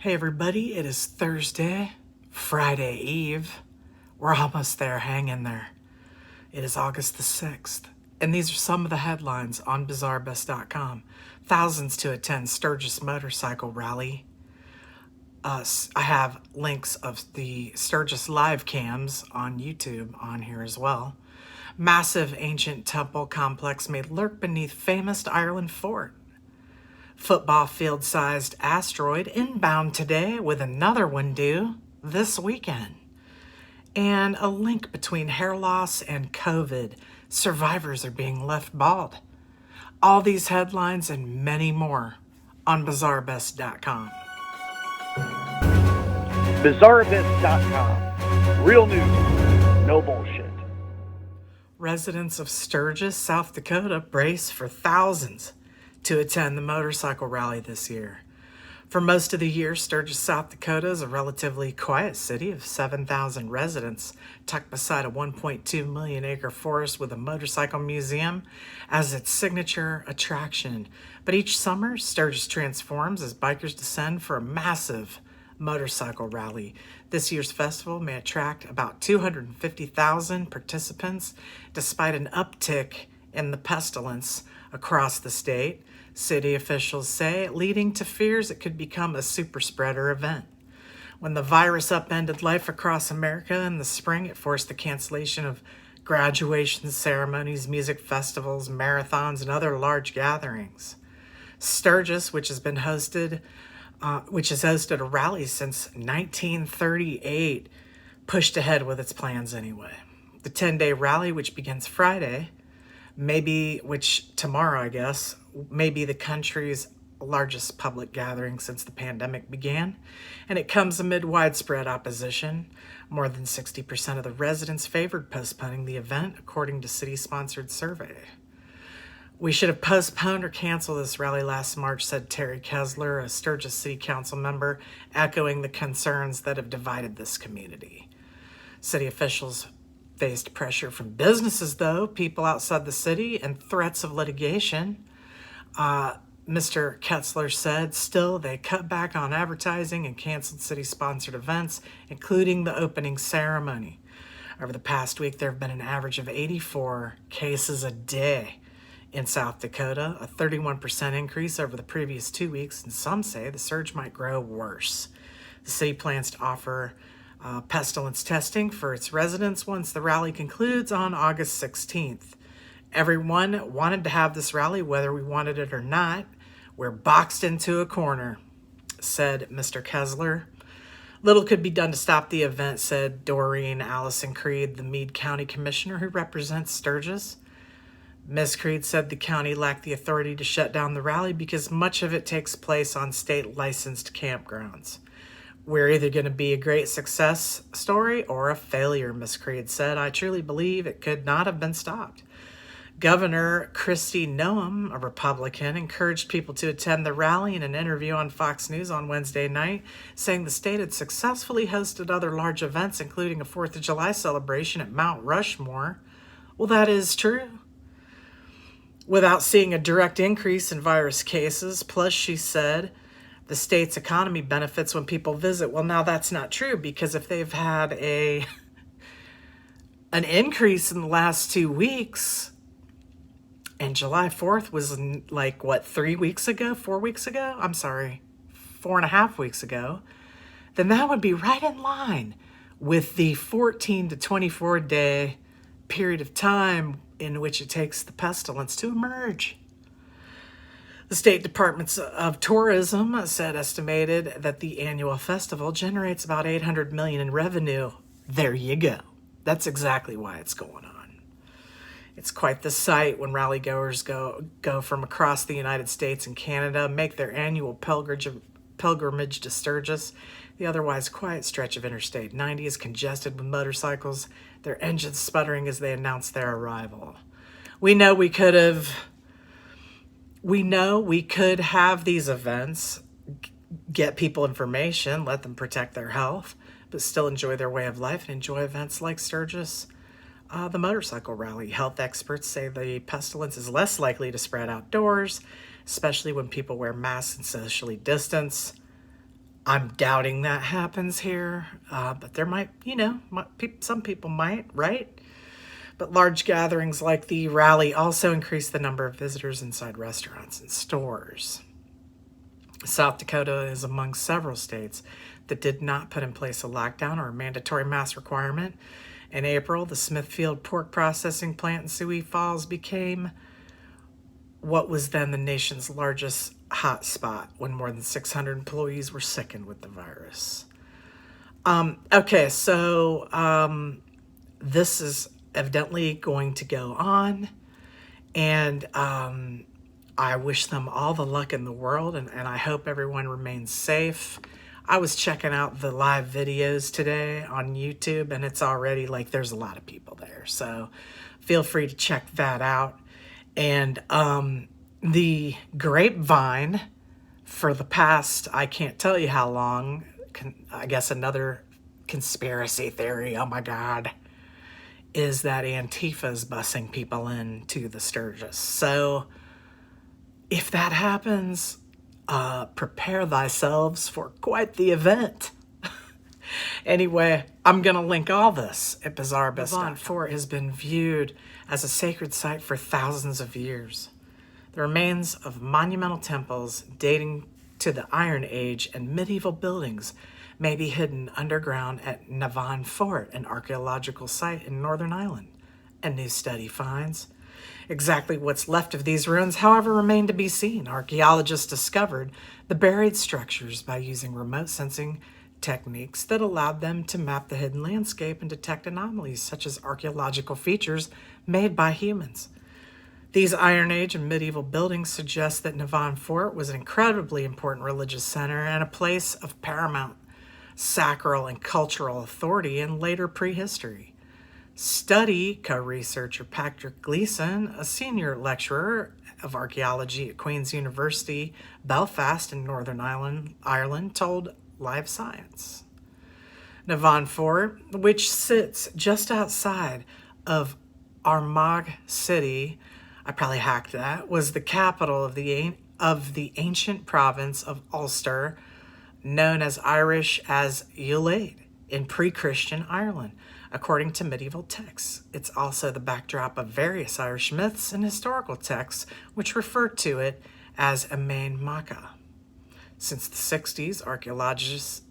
Hey everybody, it is Thursday, Friday Eve. We're almost there, hang in there. It is August the 6th, and these are some of the headlines on bizarrebest.com. Thousands to attend Sturgis Motorcycle Rally. I have links of the Sturgis live cams on YouTube on here as well. Massive ancient temple complex may lurk beneath famous Ireland fort. Football field-sized asteroid inbound today with another one due this weekend. And a link between hair loss and COVID. Survivors are being left bald. All these headlines and many more on bizarrebest.com. bizarrebest.com. Real news, no bullshit. Residents of Sturgis, South Dakota brace for thousands to attend the motorcycle rally this year. For most of the year, Sturgis, South Dakota is a relatively quiet city of 7,000 residents, tucked beside a 1.2 million acre forest with a motorcycle museum as its signature attraction. But each summer, Sturgis transforms as bikers descend for a massive motorcycle rally. This year's festival may attract about 250,000 participants, despite an uptick in the pestilence across the state. City officials say, leading to fears it could become a super spreader event. When the virus upended life across America in the spring, it forced the cancellation of graduation ceremonies, music festivals, marathons, and other large gatherings. Sturgis, which has hosted a rally since 1938, pushed ahead with its plans anyway. The 10-day rally, which begins Friday, tomorrow, I guess, may be the country's largest public gathering since the pandemic began, and it comes amid widespread opposition. More than 60% of the residents favored postponing the event, according to city-sponsored survey. We should have postponed or canceled this rally last March, said Terry Kessler, a Sturgis City Council member, echoing the concerns that have divided this community. City officials faced pressure from businesses, though, people outside the city, and threats of litigation. Mr. Ketzler said, still, they cut back on advertising and canceled city-sponsored events, including the opening ceremony. Over the past week, there have been an average of 84 cases a day in South Dakota, a 31% increase over the previous 2 weeks, and some say the surge might grow worse. The city plans to offer pestilence testing for its residents once the rally concludes on August 16th. Everyone wanted to have this rally, whether we wanted it or not. We're boxed into a corner, said Mr. Kessler. Little could be done to stop the event, said Doreen Allison Creed, the Meade County Commissioner who represents Sturgis. Ms. Creed said the county lacked the authority to shut down the rally because much of it takes place on state-licensed campgrounds. We're either going to be a great success story or a failure, Ms. Creed said. I truly believe it could not have been stopped. Governor Kristi Noem, a Republican, encouraged people to attend the rally in an interview on Fox News on Wednesday night, saying the state had successfully hosted other large events, including a 4th of July celebration at Mount Rushmore. Well, that is true. Without seeing a direct increase in virus cases, plus, she said, the state's economy benefits when people visit. Well, now that's not true, because if they've had an increase in the last 2 weeks, and July 4th was 4 weeks ago? 4.5 weeks ago. Then that would be right in line with the 14 to 24 day period of time in which it takes the pestilence to emerge. The State Department of Tourism estimated that the annual festival generates about $800 million in revenue. There you go. That's exactly why it's going on. It's quite the sight when rally goers go from across the United States and Canada, make their annual pilgrimage to Sturgis. The otherwise quiet stretch of Interstate 90 is congested with motorcycles, their engines sputtering as they announce their arrival. We know we could have these events, get people information, let them protect their health, but still enjoy their way of life and enjoy events like Sturgis, the motorcycle rally. Health experts say the pestilence is less likely to spread outdoors, especially when people wear masks and socially distance. I'm doubting that happens here, but there might, some people might, right? But large gatherings like the rally also increase the number of visitors inside restaurants and stores. South Dakota is among several states that did not put in place a lockdown or a mandatory mask requirement. In April, the Smithfield pork processing plant in Sioux Falls became what was then the nation's largest hot spot when more than 600 employees were sickened with the virus. Okay, so this is evidently going to go on, and I wish them all the luck in the world, and I hope everyone remains safe. I was checking out the live videos today on YouTube, and it's already like there's a lot of people there, so feel free to check that out. And the grapevine for the past, I can't tell you how long, I guess another conspiracy theory, oh my God, is that Antifa is busing people into the Sturgis. So if that happens, prepare thyself for quite the event. Anyway, I'm going to link all this at BizarreBus. Navan Fort has been viewed as a sacred site for thousands of years. The remains of monumental temples dating to the Iron Age and medieval buildings may be hidden underground at Navan Fort, an archaeological site in Northern Ireland. A new study finds. Exactly what's left of these ruins, however, remain to be seen. Archaeologists discovered the buried structures by using remote sensing techniques that allowed them to map the hidden landscape and detect anomalies such as archaeological features made by humans. These Iron Age and medieval buildings suggest that Navan Fort was an incredibly important religious center and a place of paramount sacral and cultural authority in later prehistory. Study co-researcher Patrick Gleeson, a senior lecturer of archaeology at Queen's University, Belfast in Northern Ireland, told Live Science. Navan Fort, which sits just outside of Armagh City, I probably hacked that, was the capital of the ancient province of Ulster, known as Irish as Ulaid in pre-Christian Ireland. According to medieval texts, it's also the backdrop of various Irish myths and historical texts which refer to it as Emain Macha. Since the 60s, archaeologists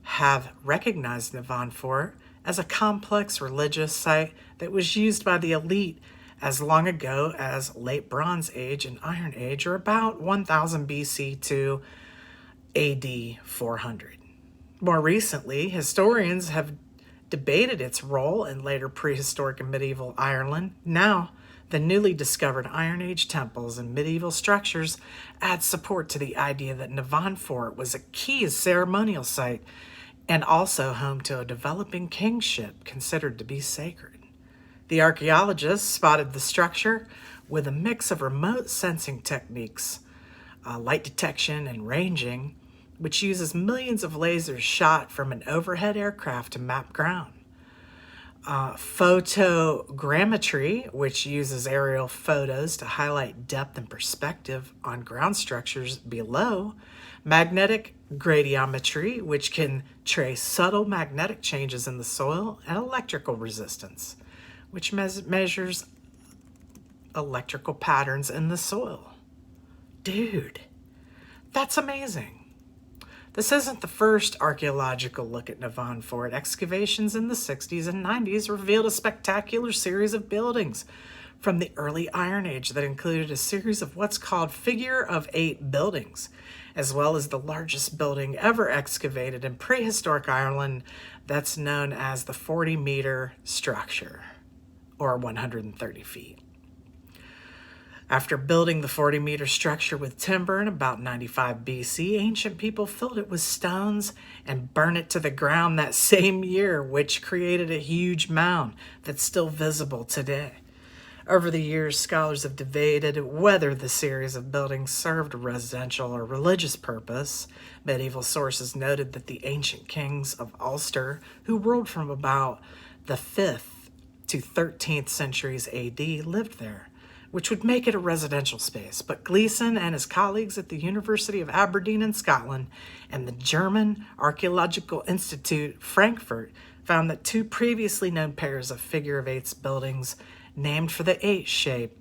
have recognized Navan Fort as a complex religious site that was used by the elite as long ago as Late Bronze Age and Iron Age, or about 1000 BC to AD 400. More recently, historians have debated its role in later prehistoric and medieval Ireland. Now, the newly discovered Iron Age temples and medieval structures add support to the idea that Navan Fort was a key ceremonial site and also home to a developing kingship considered to be sacred. The archaeologists spotted the structure with a mix of remote sensing techniques, light detection and ranging, which uses millions of lasers shot from an overhead aircraft to map ground. Photogrammetry, which uses aerial photos to highlight depth and perspective on ground structures below. Magnetic gradiometry, which can trace subtle magnetic changes in the soil. And electrical resistance, which measures electrical patterns in the soil. Dude, that's amazing. This isn't the first archaeological look at Navan Fort. Excavations in the 60s and 90s revealed a spectacular series of buildings from the early Iron Age that included a series of what's called figure-of-8 buildings, as well as the largest building ever excavated in prehistoric Ireland that's known as the 40-meter structure, or 130 feet. After building the 40-meter structure with timber in about 95 BC, ancient people filled it with stones and burned it to the ground that same year, which created a huge mound that's still visible today. Over the years, scholars have debated whether the series of buildings served a residential or religious purpose. Medieval sources noted that the ancient kings of Ulster, who ruled from about the 5th to 13th centuries AD, lived there. which would make it a residential space. But Gleason and his colleagues at the University of Aberdeen in Scotland and the German Archaeological Institute, Frankfurt, found that two previously known pairs of figure-of-eights buildings named for the 8 shape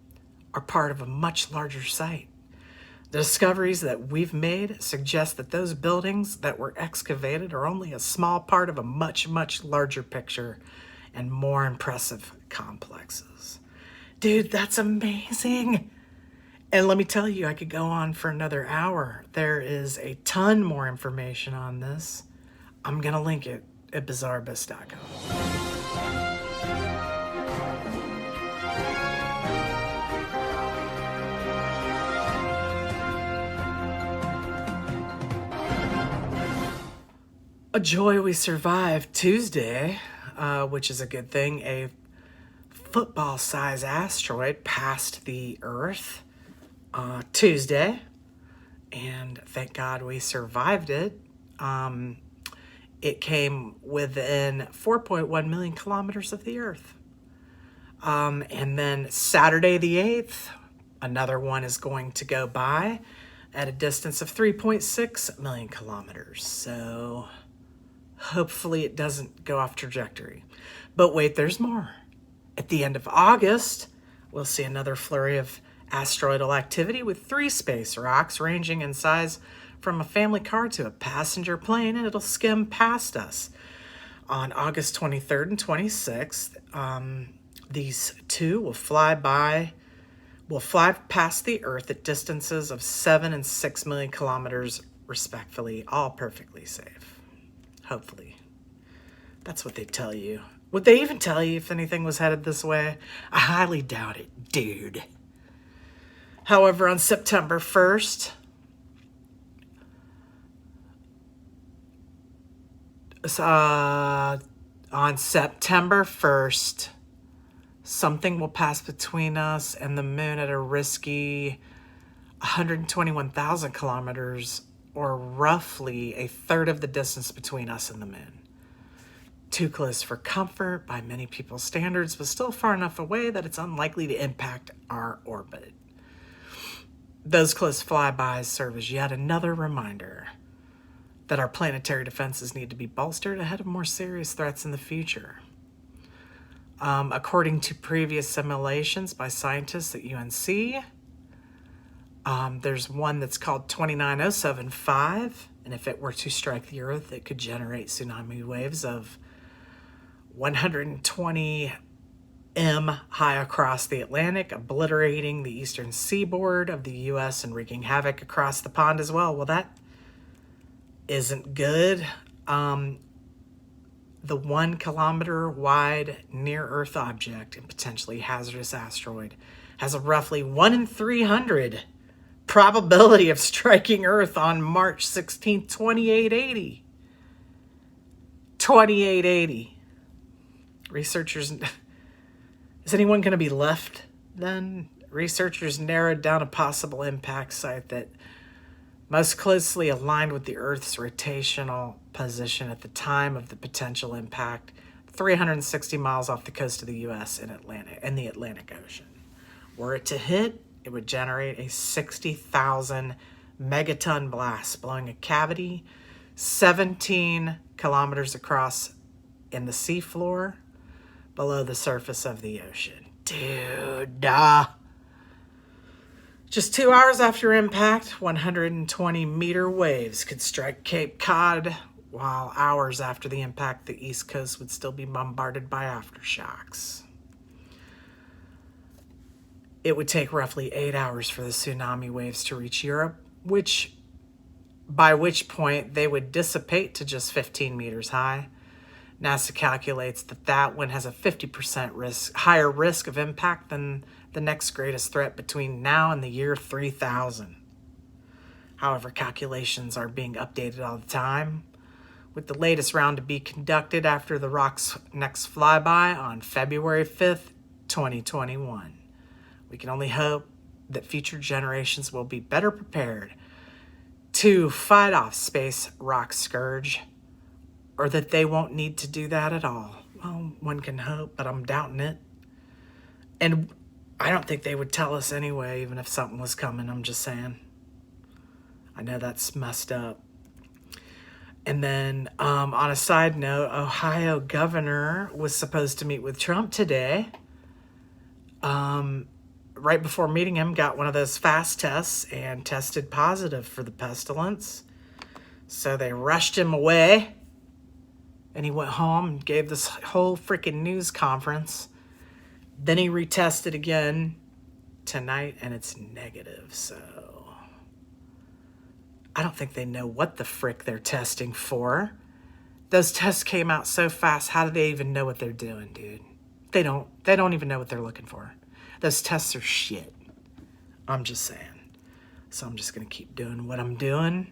are part of a much larger site. The discoveries that we've made suggest that those buildings that were excavated are only a small part of a much, much larger picture and more impressive complexes. Dude, that's amazing. And let me tell you, I could go on for another hour. There is a ton more information on this. I'm going to link it at bizarrebus.com. A joy we survived Tuesday, which is a good thing. A football-sized asteroid passed the Earth Tuesday, and thank God we survived it. It came within 4.1 million kilometers of the Earth. And then Saturday the 8th, another one is going to go by at a distance of 3.6 million kilometers. So hopefully it doesn't go off trajectory. But wait, there's more. At the end of August, we'll see another flurry of asteroidal activity with 3 space rocks ranging in size from a family car to a passenger plane, and it'll skim past us. On August 23rd and 26th, these two will fly past the Earth at distances of 7 and 6 million kilometers respectively, all perfectly safe. Hopefully. That's what they tell you. Would they even tell you if anything was headed this way? I highly doubt it, dude. However, on September 1st, something will pass between us and the moon at a risky 121,000 kilometers, or roughly a third of the distance between us and the moon. Too close for comfort by many people's standards, but still far enough away that it's unlikely to impact our orbit. Those close flybys serve as yet another reminder that our planetary defenses need to be bolstered ahead of more serious threats in the future. According to previous simulations by scientists at UNC, there's one that's called 29075, and if it were to strike the Earth, it could generate tsunami waves of 120 m high across the Atlantic, obliterating the eastern seaboard of the U.S. and wreaking havoc across the pond as well. Well, that isn't good. The 1 kilometer wide near-Earth object and potentially hazardous asteroid has a roughly 1 in 300 probability of striking Earth on March 16, 2880. 2880. Researchers... Is anyone going to be left then? Researchers narrowed down a possible impact site that most closely aligned with the Earth's rotational position at the time of the potential impact, 360 miles off the coast of the U.S. in the Atlantic Ocean. Were it to hit, it would generate a 60,000 megaton blast, blowing a cavity 17 kilometers across in the seafloor below the surface of the ocean. Dude, Just 2 hours after impact, 120-meter waves could strike Cape Cod, while hours after the impact, the East Coast would still be bombarded by aftershocks. It would take roughly 8 hours for the tsunami waves to reach Europe, by which point they would dissipate to just 15 meters high. NASA calculates that one has a 50% higher risk of impact than the next greatest threat between now and the year 3000. However, calculations are being updated all the time, with the latest round to be conducted after the rock's next flyby on February 5th, 2021. We can only hope that future generations will be better prepared to fight off space rock scourge, or that they won't need to do that at all. Well, one can hope, but I'm doubting it. And I don't think they would tell us anyway, even if something was coming. I'm just saying. I know that's messed up. And then on a side note, Ohio governor was supposed to meet with Trump today. Right before meeting him, got one of those fast tests and tested positive for the pestilence. So they rushed him away. And he went home and gave this whole freaking news conference. Then he retested again tonight, and it's negative. So I don't think they know what the frick they're testing for. Those tests came out so fast. How do they even know what they're doing, dude? They don't even know what they're looking for. Those tests are shit. I'm just saying. So I'm just going to keep doing what I'm doing.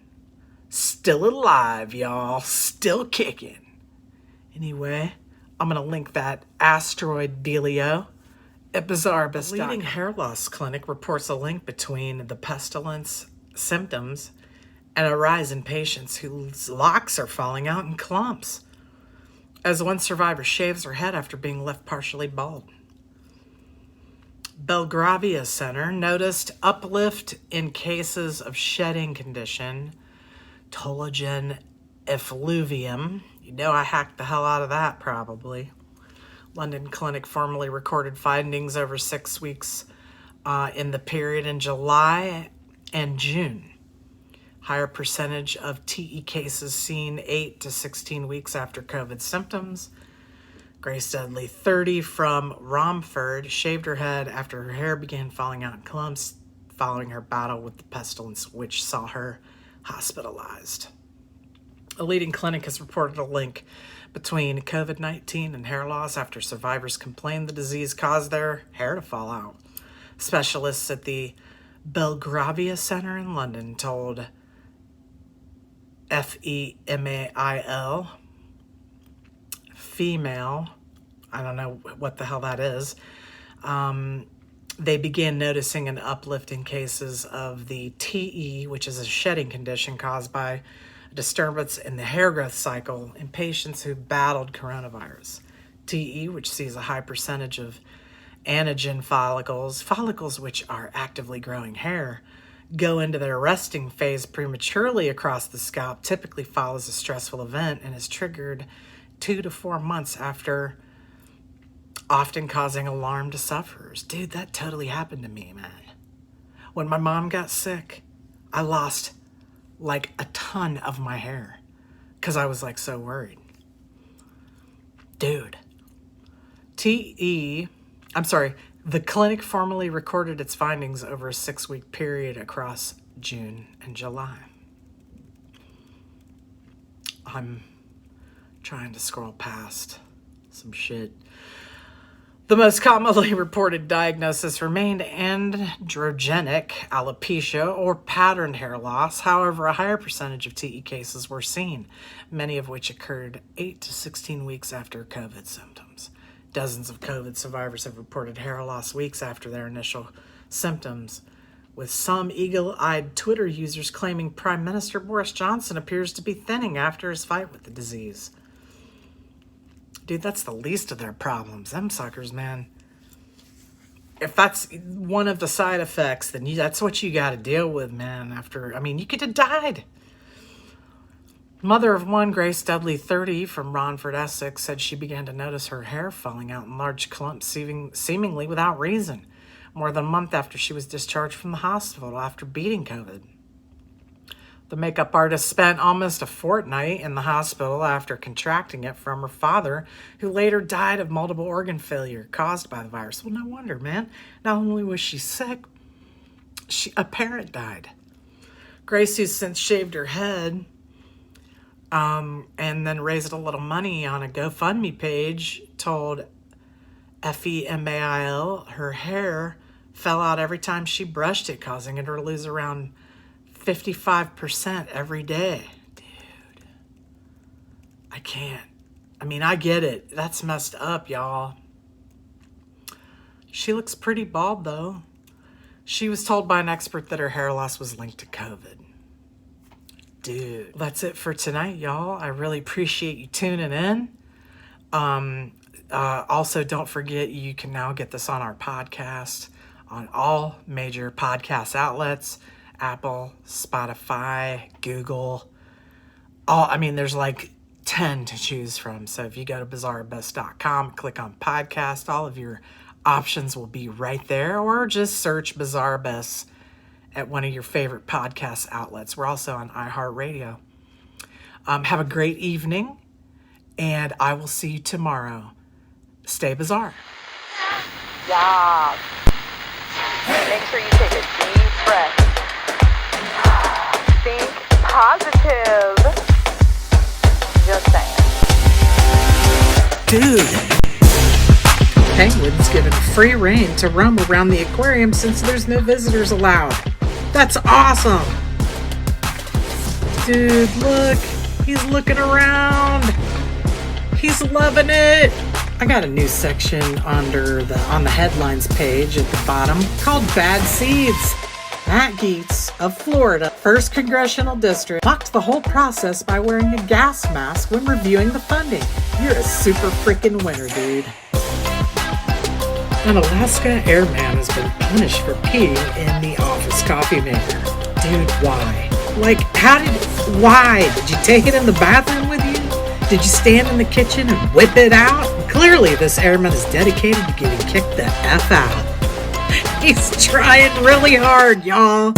Still alive, y'all. Still kicking. Anyway, I'm going to link that Asteroid dealio at Bizarrebus. The leading hair loss clinic reports a link between the pestilence symptoms and a rise in patients whose locks are falling out in clumps, as one survivor shaves her head after being left partially bald. Belgravia Center noticed uplift in cases of shedding condition, Tologen effluvium. You know I hacked the hell out of that, probably. London clinic formally recorded findings over 6 weeks in the period in July and June. Higher percentage of TE cases seen 8 to 16 weeks after COVID symptoms. Grace Dudley, 30, from Romford, shaved her head after her hair began falling out in clumps following her battle with the pestilence, which saw her hospitalized. A leading clinic has reported a link between COVID-19 and hair loss after survivors complained the disease caused their hair to fall out. Specialists at the Belgravia Center in London told FEMAIL, female, I don't know what the hell that is, they began noticing an uplift in cases of the TE, which is a shedding condition caused by a disturbance in the hair growth cycle in patients who battled coronavirus. TE, which sees a high percentage of anagen follicles which are actively growing hair, go into their resting phase prematurely across the scalp, typically follows a stressful event and is triggered 2 to 4 months after, often causing alarm to sufferers. Dude, that totally happened to me, man. When my mom got sick, I lost like a ton of my hair because I was like so worried. Dude, the clinic formally recorded its findings over a 6-week period across June and July. I'm trying to scroll past some shit. The most commonly reported diagnosis remained androgenic alopecia or patterned hair loss. However, a higher percentage of TE cases were seen, many of which occurred 8 to 16 weeks after COVID symptoms. Dozens of COVID survivors have reported hair loss weeks after their initial symptoms, with some eagle-eyed Twitter users claiming Prime Minister Boris Johnson appears to be thinning after his fight with the disease. Dude, that's the least of their problems. Them suckers, man. If that's one of the side effects, then that's what you got to deal with, man. You could have died. Mother of one, Grace Dudley, 30, from Romford, Essex, said she began to notice her hair falling out in large clumps, seemingly without reason, more than a month after she was discharged from the hospital after beating COVID. The makeup artist spent almost a fortnight in the hospital after contracting it from her father, who later died of multiple organ failure caused by the virus. Well, no wonder, man. Not only was she sick, a parent died. Grace, who's since shaved her head, and then raised a little money on a GoFundMe page, told FEMAIL her hair fell out every time she brushed it, causing her to lose around 55% every day. Dude, I can't. I get it. That's messed up, y'all. She looks pretty bald, though. She was told by an expert that her hair loss was linked to COVID. Dude, that's it for tonight, y'all. I really appreciate you tuning in. Also, don't forget, you can now get this on our podcast. on all major podcast outlets, Apple, Spotify, Google. There's like 10 to choose from. So if you go to bizarrebus.com, click on podcast, all of your options will be right there, or just search Bizarre Bus at one of your favorite podcast outlets. We're also on iHeartRadio. Have a great evening, and I will see you tomorrow. Stay bizarre. Yeah. Make sure you take a deep breath. Think positive. Just saying. Dude. Penguins given free rein to roam around the aquarium since there's no visitors allowed. That's awesome! Dude, look! He's looking around! He's loving it! I got a new section on the headlines page at the bottom called Bad Seeds. Matt Gaetz of Florida, 1st Congressional District, mocked the whole process by wearing a gas mask when reviewing the funding. You're a super freaking winner, dude. An Alaska airman has been punished for peeing in the office coffee maker. Dude, why? Why? Did you take it in the bathroom with you? Did you stand in the kitchen and whip it out? Clearly, this airman is dedicated to getting kicked the F out. He's trying really hard, y'all.